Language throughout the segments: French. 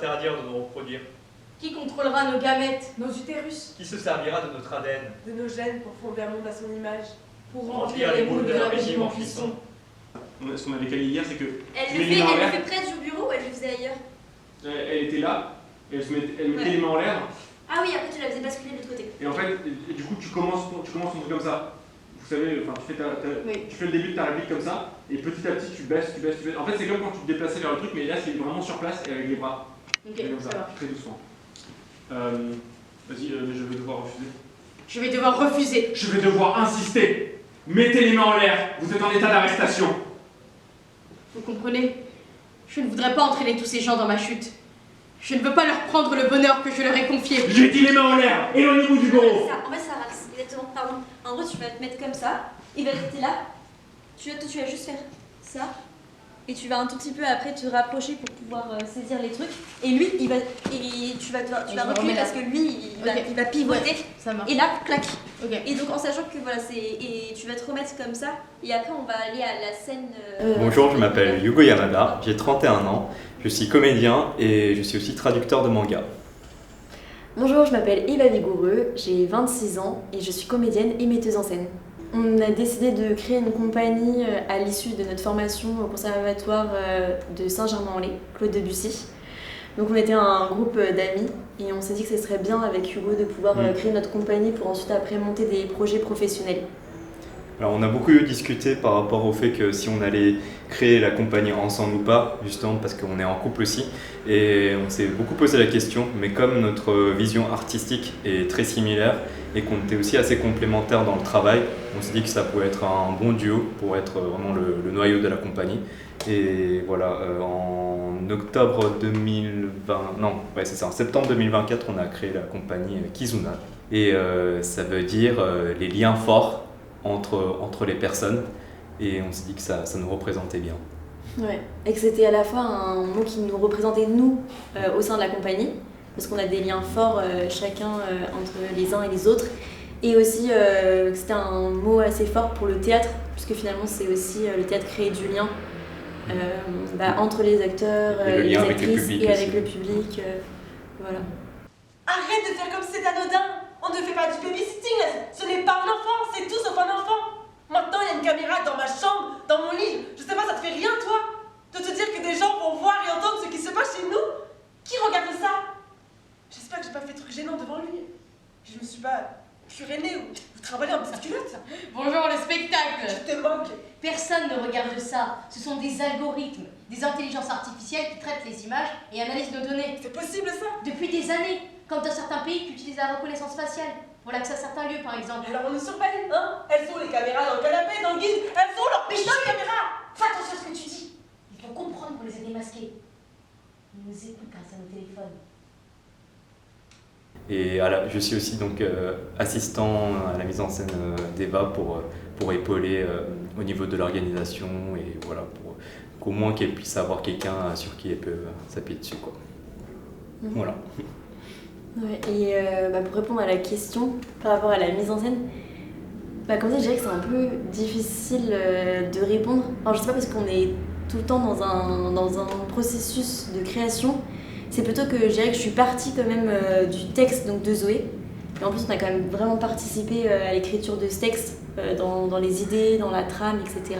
interdire de nous reproduire? Qui contrôlera nos gamètes? Nos utérus, Qui se servira de notre ADN? de nos gènes pour fonder un monde à son image. Pour remplir les moules de leur régime en cuisson. Ce qu'on avait calé hier, c'est que Elle tu le mets les mains en l'air. fait près du bureau ou elle le faisait ailleurs? Elle était là, et elle mettait les mains en l'air, Ah oui, après tu la faisais basculer de l'autre côté. et en fait, du coup, tu commences ton truc comme ça. Vous savez, enfin, Oui. tu fais le début de ta réplique comme ça, et petit à petit, tu baisses. En fait, c'est comme quand tu te déplaçais vers le truc, mais là, c'est vraiment sur place et avec les bras. Ok, Et comme ça ça, va. très doucement. Vas-y, mais je vais devoir refuser. Je vais devoir refuser. Je vais devoir insister. Mettez les mains en l'air, vous êtes en état d'arrestation. Vous comprenez? Je ne voudrais pas entraîner tous ces gens dans ma chute. Je ne veux pas leur prendre le bonheur que je leur ai confié. J'ai dit les mains en l'air, éloignez-vous du bureau. En fait, ça inverse, exactement. Pardon. En gros, tu vas te mettre comme ça, il va rester là. Tu vas juste faire ça. Et tu vas un tout petit peu après te rapprocher pour pouvoir saisir les trucs. Et lui, tu vas reculer parce que lui, il va pivoter. Ça marche. Et là, clac. Ok. Et donc en sachant que voilà, et tu vas te remettre comme ça. Et après, on va aller à la scène. Bonjour, je m'appelle Yugo Yamada, j'ai 31 ans, je suis comédien et je suis aussi traducteur de manga. Bonjour, je m'appelle Eva Vigoureux, j'ai 26 ans et je suis comédienne et metteuse en scène. On a décidé de créer une compagnie à l'issue de notre formation au conservatoire de Saint-Germain-en-Laye, Claude Debussy. Donc on était un groupe d'amis et on s'est dit que ce serait bien avec Hugo de pouvoir créer notre compagnie pour ensuite après monter des projets professionnels. Alors on a beaucoup discuté par rapport au fait que si on allait créer la compagnie ensemble ou pas, justement parce qu'on est en couple aussi, et on s'est beaucoup posé la question, mais comme notre vision artistique est très similaire et qu'on était aussi assez complémentaires dans le travail, on s'est dit que ça pouvait être un bon duo pour être vraiment le noyau de la compagnie. Et voilà, en octobre 2020, non, ouais c'est ça, en septembre 2024, on a créé la compagnie Kizuna. Et ça veut dire les liens forts entre les personnes, et on s'est dit que ça nous représentait bien. Ouais, et que c'était à la fois un mot qui nous représentait nous au sein de la compagnie, parce qu'on a des liens forts chacun entre les uns et les autres, et aussi que c'était un mot assez fort pour le théâtre, puisque finalement c'est aussi le théâtre créer du lien entre les acteurs, Et le les lien avec le actrices public et aussi. avec le public. Voilà. Arrête de faire comme si c'était anodin. On ne fait pas du babysitting, ce n'est pas un enfant, c'est tout sauf un enfant. Maintenant, il y a une caméra dans ma chambre, dans mon lit. Je sais pas, ça te fait rien, toi? De te dire que des gens vont voir et entendre ce qui se passe chez nous? Qui regarde ça? J'espère que j'ai pas fait de trucs gênants devant lui. Je me suis pas furénée ou trimballée en petite culotte. Bonjour le spectacle. Je te moque. Personne ne regarde ça. Ce sont des algorithmes, des intelligences artificielles qui traitent les images et analysent nos données. C'est possible ça? Depuis des années, comme dans certains pays qui utilisent la reconnaissance faciale pour l'accès à certains lieux par exemple. Alors on nous surveille, hein? Elles sont les caméras dans le canapé, dans le guide. Elles sont leurs putain de caméras. Fais attention à ce que tu dis. Il faut comprendre qu'on les a démasqués. Ils nous écoutent grâce à nos téléphones. Et je suis aussi donc assistant à la mise en scène d'Eva pour épauler au niveau de l'organisation, et voilà, pour qu'au moins qu'elle puisse avoir quelqu'un sur qui elle peut s'appuyer dessus, quoi. Voilà. Ouais, et pour répondre à la question par rapport à la mise en scène, comme ça je dirais que c'est un peu difficile de répondre. Alors je sais pas, parce qu'on est tout le temps dans un processus de création. C'est plutôt que je dirais que je suis partie quand même du texte donc de Zoé. Et en plus on a quand même vraiment participé à l'écriture de ce texte, dans les idées, dans la trame, etc.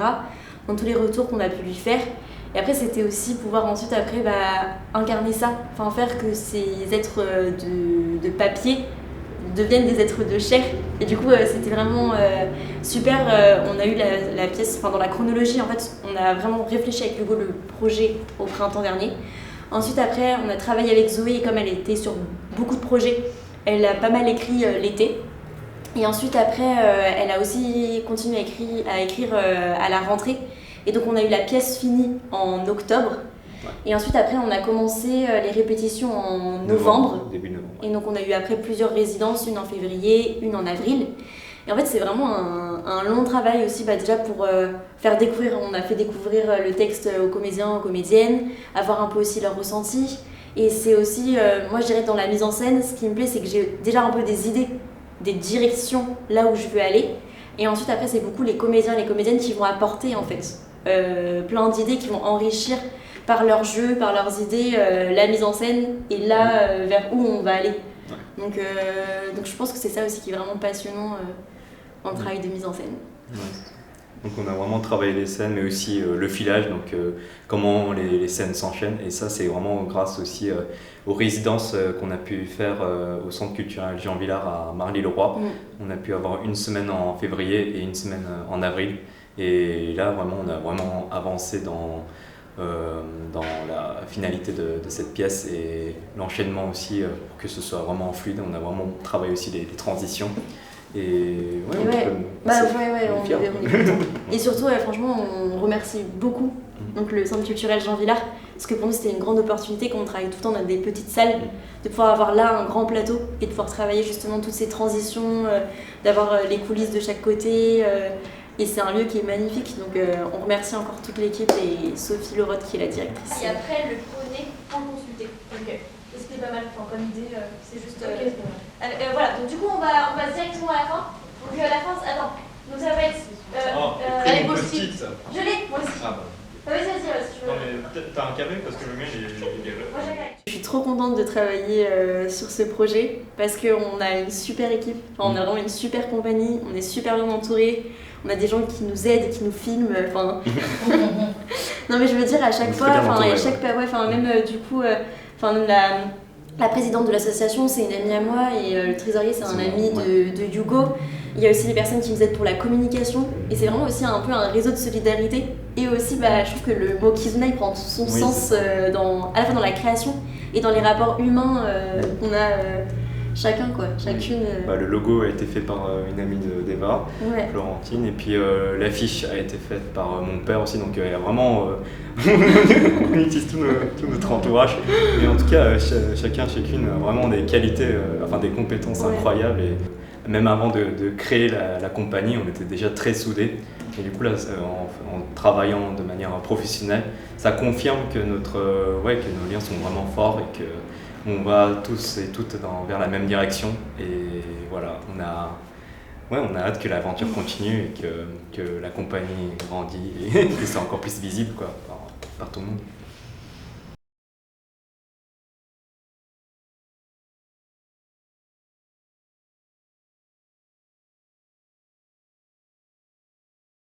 Dans tous les retours qu'on a pu lui faire. Et après c'était aussi pouvoir ensuite après incarner ça, enfin faire que ces êtres de papier deviennent des êtres de chair. Et du coup c'était vraiment super. On a eu la pièce, dans la chronologie en fait, on a vraiment réfléchi avec Hugo le projet au printemps dernier. Ensuite après on a travaillé avec Zoé, et comme elle était sur beaucoup de projets, elle a pas mal écrit l'été. Et ensuite après elle a aussi continué à écrire à la rentrée. Et donc on a eu la pièce finie en octobre. Ouais. Et ensuite après on a commencé les répétitions en novembre. Début novembre. Ouais. Et donc on a eu après plusieurs résidences, une en février, une en avril. Et en fait c'est vraiment un long travail aussi, déjà pour faire découvrir, on a fait découvrir le texte aux comédiens, aux comédiennes, avoir un peu aussi leur ressenti. Et c'est aussi, moi je dirais dans la mise en scène, ce qui me plaît c'est que j'ai déjà un peu des idées, des directions là où je veux aller. Et ensuite après c'est beaucoup les comédiens et les comédiennes qui vont apporter en fait plein d'idées qui vont enrichir par leur jeu, par leurs idées, la mise en scène et là vers où on va aller. Donc je pense que c'est ça aussi qui est vraiment passionnant dans le travail de mise en scène. Ouais. Donc on a vraiment travaillé les scènes, mais aussi le filage, donc comment les scènes s'enchaînent. Et ça, c'est vraiment grâce aussi aux résidences qu'on a pu faire au Centre culturel Jean Vilar à Marly-le-Roi. On a pu avoir une semaine en février et une semaine en avril. Et là, vraiment, on a vraiment avancé dans la finalité de cette pièce et l'enchaînement aussi pour que ce soit vraiment fluide. On a vraiment travaillé aussi les transitions. Et on est content. Et surtout, franchement, on remercie beaucoup donc, le Centre culturel Jean Vilar, parce que pour nous, c'était une grande opportunité, qu'on travaille tout le temps dans des petites salles, de pouvoir avoir là un grand plateau et de pouvoir travailler justement toutes ces transitions, d'avoir les coulisses de chaque côté. Et c'est un lieu qui est magnifique, donc on remercie encore toute l'équipe et Sophie Lerotte qui est la directrice. Et après, le prenez en consulter. C'était pas mal comme idée, c'est juste... voilà, donc du coup on va directement à la fin. Donc à la fin, attends, donc ça va être... Allez, post-it. Je l'ai, moi aussi. Ah bah. Vas-y, si tu veux. Non mais peut-être t'as un carré parce que le mien j'ai Moi j'ai un carré. Je suis trop contente de travailler sur ce projet parce qu'on a une super équipe, enfin, on a vraiment une super compagnie, on est super bien entourés, on a des gens qui nous aident et qui nous filment. Enfin... non mais je veux dire à chaque fois, même du coup, la présidente de l'association c'est une amie à moi et le trésorier c'est un ami de Hugo. Il y a aussi des personnes qui nous aident pour la communication et c'est vraiment aussi un peu un réseau de solidarité. Et aussi, je trouve que le mot Kizuna il prend son sens à la fois dans la création et dans les rapports humains qu'on a chacun, quoi, chacune. Le logo a été fait par une amie d'Eva, Florentine, et puis l'affiche a été faite par mon père aussi, donc il y a vraiment... on utilise tout notre entourage. Et en tout cas, chacune a vraiment des qualités, des compétences incroyables. Et même avant de créer la compagnie, on était déjà très soudés. Et du coup, là, en travaillant de manière professionnelle, ça confirme que que nos liens sont vraiment forts et qu'on va tous et toutes vers la même direction. Et voilà, on a hâte que l'aventure continue et que la compagnie grandisse et que c'est encore plus visible par tout le monde.